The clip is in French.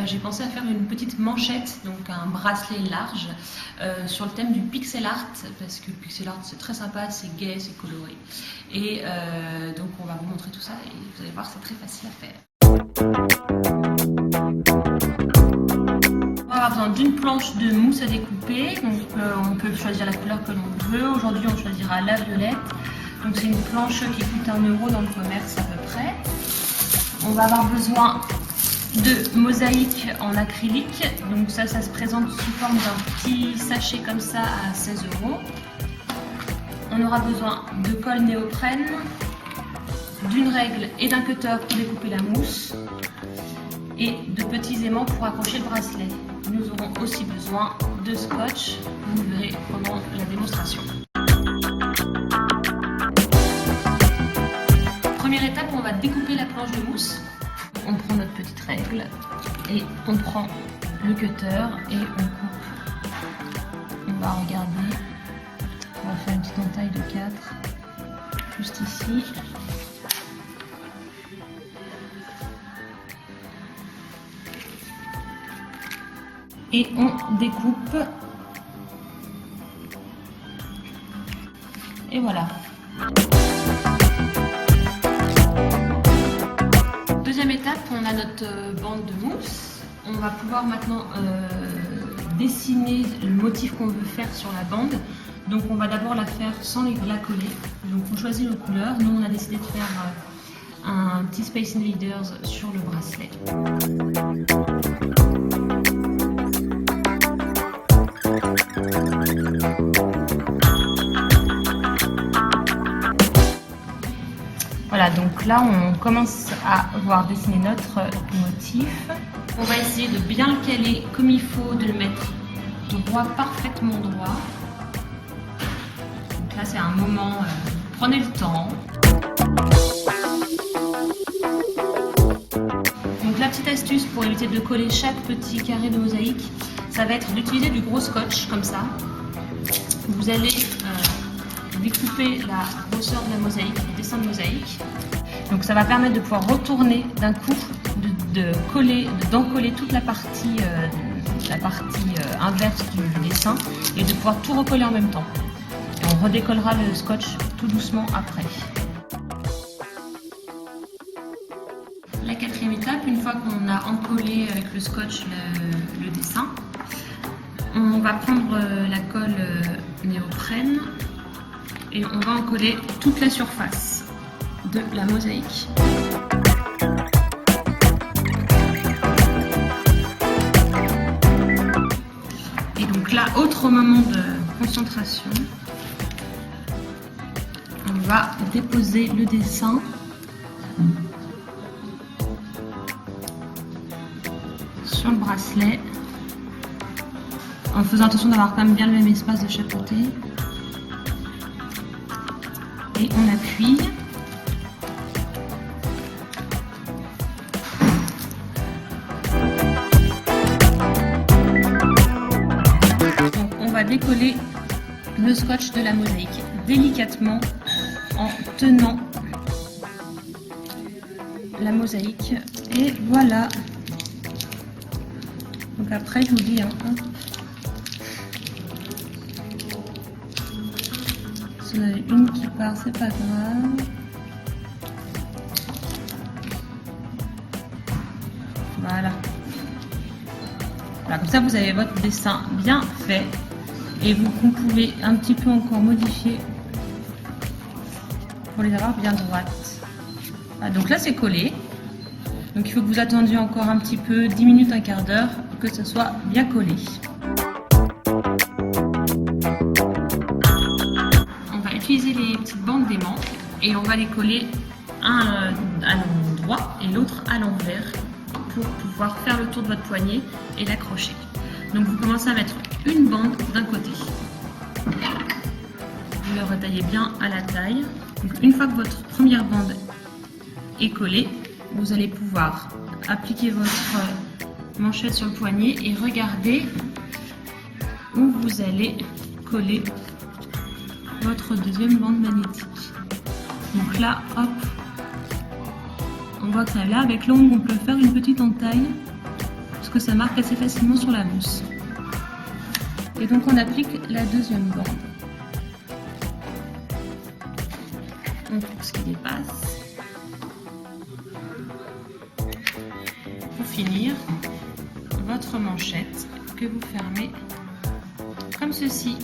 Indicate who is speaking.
Speaker 1: j'ai pensé à faire une petite manchette, donc un bracelet large, sur le thème du pixel art, parce que le pixel art c'est très sympa, c'est gai, c'est coloré. Et donc on va vous montrer tout ça et vous allez voir, c'est très facile à faire. On va avoir besoin d'une planche de mousse à découper, donc on peut choisir la couleur que l'on veut. Aujourd'hui on choisira la violette, donc c'est une planche qui coûte 1 € dans le commerce à peu près. On va avoir besoin de mosaïque en acrylique, donc ça se présente sous forme d'un petit sachet comme ça à 16 €. On aura besoin de colle néoprène, d'une règle et d'un cutter pour découper la mousse et de petits aimants pour accrocher le bracelet. Nous aurons aussi besoin de scotch, vous verrez pendant la démonstration. Première étape, on va découper la planche de mousse. On prend notre petite règle et on prend le cutter et on coupe. On va regarder, on va faire une petite entaille de 4, juste ici. Et on découpe. Et voilà. Deuxième étape, on a notre bande de mousse. On va pouvoir maintenant dessiner le motif qu'on veut faire sur la bande. Donc on va d'abord la faire sans la coller. Donc on choisit nos couleurs. Nous on a décidé de faire un petit Space Invaders sur le bracelet. Voilà, donc là on commence à voir dessiner notre motif. On va essayer de bien le caler comme il faut, de le mettre droit, parfaitement droit. Donc là c'est un moment, prenez le temps. Donc la petite astuce pour éviter de coller chaque petit carré de mosaïque, ça va être d'utiliser du gros scotch comme ça. Vous allez découper la grosseur de la mosaïque, le dessin de mosaïque. Donc ça va permettre de pouvoir retourner d'un coup, d'encoller toute la partie inverse du dessin et de pouvoir tout recoller en même temps. Et on redécollera le scotch tout doucement après. La quatrième étape, une fois qu'on a encollé avec le scotch le dessin, on va prendre la colle néoprène et on va encoller toute la surface de la mosaïque. Et donc là, autre moment de concentration, on va déposer le dessin sur le bracelet en faisant attention d'avoir quand même bien le même espace de chaque côté. Et on appuie. Donc on va décoller le scotch de la mosaïque délicatement en tenant la mosaïque. Et voilà. Donc après je vous dis, si on a une qui part, c'est pas grave. Voilà. Voilà, comme ça vous avez votre dessin bien fait et vous pouvez un petit peu encore modifier pour les avoir bien droites. Voilà, donc là c'est collé. Donc il faut que vous attendiez encore un petit peu, 10 minutes, un quart d'heure, pour que ce soit bien collé. Utiliser les petites bandes d'aimants et on va les coller un à l'endroit et l'autre à l'envers pour pouvoir faire le tour de votre poignet et l'accrocher. Donc vous commencez à mettre une bande d'un côté. Vous le retaillez bien à la taille. Donc une fois que votre première bande est collée, vous allez pouvoir appliquer votre manchette sur le poignet et regarder où vous allez coller votre deuxième bande magnétique. Donc là, hop, on voit que ça là, avec l'ongle, on peut faire une petite entaille parce que ça marque assez facilement sur la mousse. Et donc on applique la deuxième bande. On coupe ce qui dépasse. Pour finir, votre manchette que vous fermez comme ceci.